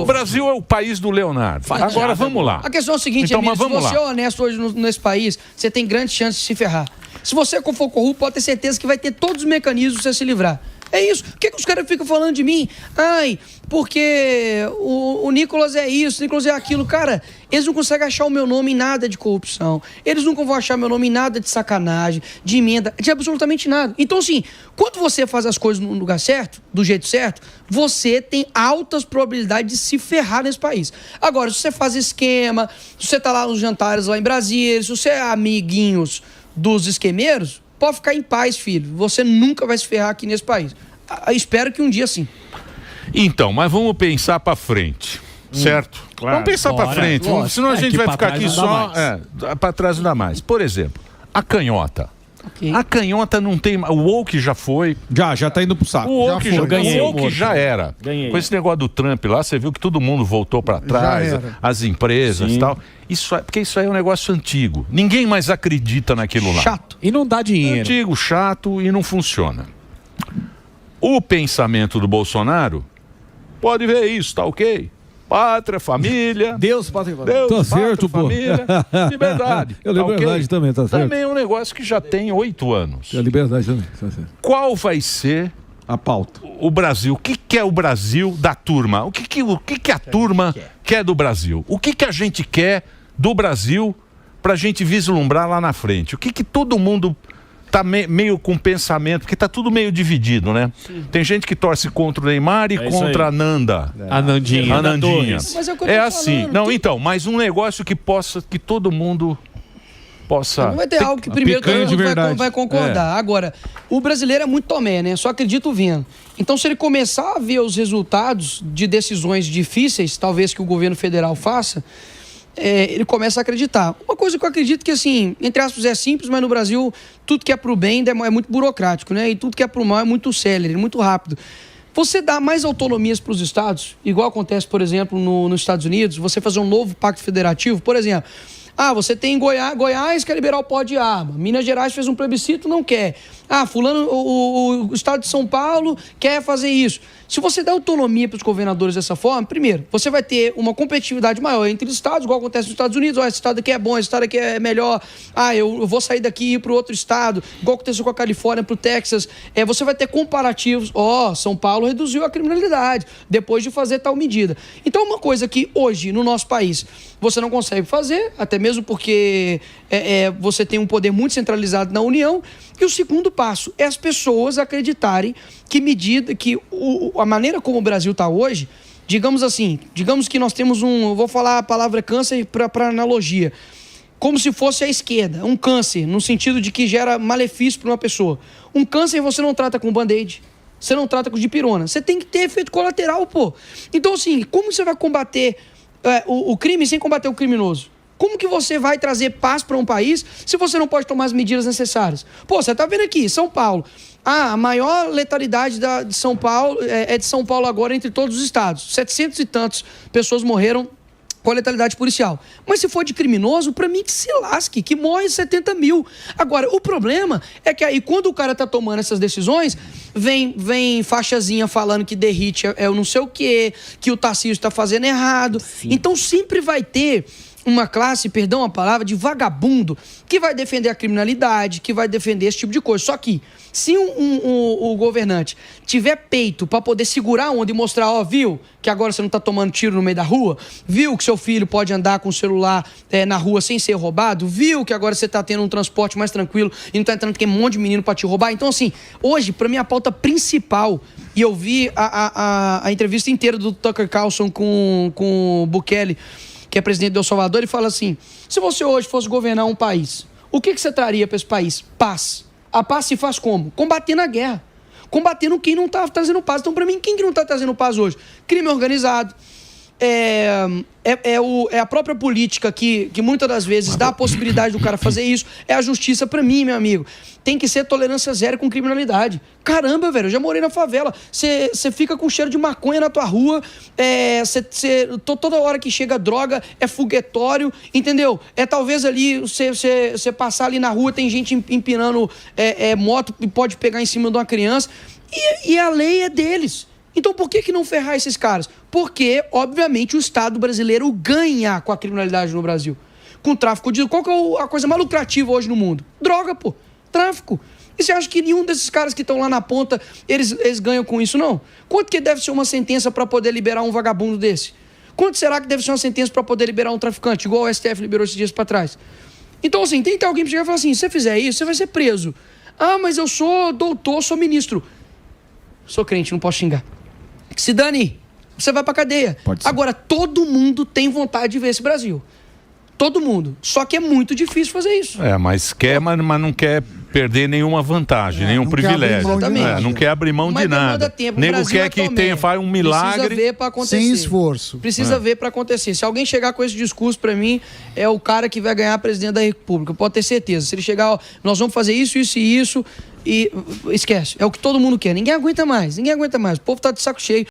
O Brasil é o país do Leonardo. Agora vamos lá. A questão é o seguinte, então, Emílio, se você é honesto hoje nesse país, você tem grandes chances de se ferrar. Se você for corrupto, pode ter certeza que vai ter todos os mecanismos para você se livrar. É isso. Por que os caras ficam falando de mim? Ai, porque o Nicolas é isso, o Nicolas é aquilo. Cara, eles não conseguem achar o meu nome em nada de corrupção. Eles nunca vão achar meu nome em nada de sacanagem, de emenda, de absolutamente nada. Então, assim, quando você faz as coisas no lugar certo, do jeito certo, você tem altas probabilidades de se ferrar nesse país. Agora, se você faz esquema, se você tá lá nos jantares lá em Brasília, se você é amiguinhos dos esquemeiros, pode ficar em paz, filho. Você nunca vai se ferrar aqui nesse país. Espero que um dia sim. Então, mas vamos pensar para frente, certo? Claro. Vamos pensar para frente, senão a gente vai ficar aqui só... para trás não dá mais. Por exemplo, a canhota. Okay. A canhota não tem... O woke já foi. Já tá indo pro saco. O woke já era. Ganhei. Com esse negócio do Trump lá, você viu que todo mundo voltou para trás, as empresas e tal. Porque isso aí é um negócio antigo. Ninguém mais acredita naquilo lá. Chato. E não dá dinheiro. Antigo, chato e não funciona. O pensamento do Bolsonaro, pode ver isso, tá ok? Pátria, família. Deus, pátria, família. Deus, tá certo, família. Liberdade. É liberdade okay? Também, tá certo. Também é um negócio que já tem 8 anos. É liberdade também, tá certo. Qual vai ser a pauta? O Brasil. O que é o Brasil da turma? O que a turma quer do Brasil? O que a gente quer do Brasil pra gente vislumbrar lá na frente? O que todo mundo tá meio com pensamento, porque tá tudo meio dividido, né? Sim. Tem gente que torce contra o Neymar e contra a Nanda. A Nandinha. A Nandinha. Mas é assim. Não, então, mas um negócio que todo mundo possa... Não vai ter algo que primeiro todo mundo vai concordar. Agora, o brasileiro é muito tomé, né? Só acredita vendo. Então, se ele começar a ver os resultados de decisões difíceis, talvez que o governo federal faça, ele começa a acreditar. Uma coisa que eu acredito que, assim, entre aspas, é simples, mas no Brasil, tudo que é pro bem é muito burocrático, né? E tudo que é pro mal é muito célere, muito rápido. Você dá mais autonomias para os estados, igual acontece, por exemplo, nos Estados Unidos, você fazer um novo pacto federativo, por exemplo... você tem Goiás quer liberar o porte de arma. Minas Gerais fez um plebiscito, não quer. Fulano, o estado de São Paulo quer fazer isso. Se você dá autonomia para os governadores dessa forma, primeiro, você vai ter uma competitividade maior entre os estados, igual acontece nos Estados Unidos. Esse estado aqui é bom, esse estado aqui é melhor. Eu vou sair daqui e ir para o outro estado, igual aconteceu com a Califórnia, para o Texas. Você vai ter comparativos. São Paulo reduziu a criminalidade depois de fazer tal medida. Então, uma coisa que hoje, no nosso país, você não consegue fazer, até mesmo porque você tem um poder muito centralizado na União. E o segundo passo é as pessoas acreditarem que a maneira como o Brasil está hoje, digamos que nós temos eu vou falar a palavra câncer para analogia, como se fosse a esquerda, um câncer, no sentido de que gera malefício para uma pessoa. Um câncer você não trata com band-aid, você não trata com dipirona, você tem que ter efeito colateral, pô. Então, assim, como você vai combater o crime sem combater o criminoso? Como que você vai trazer paz para um país se você não pode tomar as medidas necessárias? Você está vendo aqui, São Paulo. A maior letalidade de São Paulo é de São Paulo agora entre todos os estados. 700 e tantas pessoas morreram com a letalidade policial. Mas se for de criminoso, para mim que se lasque, que morre 70 mil. Agora, o problema é que aí quando o cara tá tomando essas decisões, vem faixazinha falando que derrite é o não sei o quê, que o Tarcísio está fazendo errado. Sim. Então sempre vai ter uma classe, perdão a palavra, de vagabundo que vai defender a criminalidade, que vai defender esse tipo de coisa. Só que se o governante tiver peito para poder segurar a onda e mostrar, viu, que agora você não está tomando tiro no meio da rua, viu que seu filho pode andar com o celular na rua sem ser roubado, viu que agora você está tendo um transporte mais tranquilo e não está entrando aquele monte de menino para te roubar. Então, assim, hoje, para mim, a pauta principal, e eu vi a entrevista inteira do Tucker Carlson com o Bukele, que é presidente do El Salvador, e fala assim: se você hoje fosse governar um país, o que você traria para esse país? Paz. A paz se faz como? Combatendo a guerra. Combatendo quem não está trazendo paz. Então, para mim, quem que não está trazendo paz hoje? Crime organizado. É a própria política que muitas das vezes dá a possibilidade do cara fazer isso. É a justiça. Para mim, meu amigo, tem que ser tolerância zero com criminalidade. Caramba, velho, eu já morei na favela. Você fica com cheiro de maconha na tua rua, toda hora que chega droga é foguetório, entendeu? Talvez ali você passar ali na rua, tem gente empinando moto e pode pegar em cima de uma criança, e a lei é deles. Então por que não ferrar esses caras? Porque, obviamente, o Estado brasileiro ganha com a criminalidade no Brasil. Com o tráfico de... Qual que é a coisa mais lucrativa hoje no mundo? Droga, pô. Tráfico. E você acha que nenhum desses caras que estão lá na ponta, eles ganham com isso, não? Quanto que deve ser uma sentença para poder liberar um vagabundo desse? Quanto será que deve ser uma sentença para poder liberar um traficante, igual o STF liberou esses dias para trás? Então, assim, tem que ter alguém para chegar e falar assim, se você fizer isso, você vai ser preso. Ah, mas eu sou doutor, sou ministro. Sou crente, não posso xingar. Se dane, você vai pra cadeia. Agora, todo mundo tem vontade de ver esse Brasil. Todo mundo. Só que é muito difícil fazer isso. Mas quer, mas não quer perder nenhuma vantagem, nenhum privilégio. Não quer abrir mão de nada. Tempo. Nego quer que faz um milagre. Precisa ver pra acontecer. Sem esforço. Precisa ver pra acontecer. Se alguém chegar com esse discurso, pra mim, é o cara que vai ganhar presidente da República. Pode ter certeza. Se ele chegar, ó, nós vamos fazer isso, isso e isso, e esquece. É o que todo mundo quer. Ninguém aguenta mais. O povo tá de saco cheio.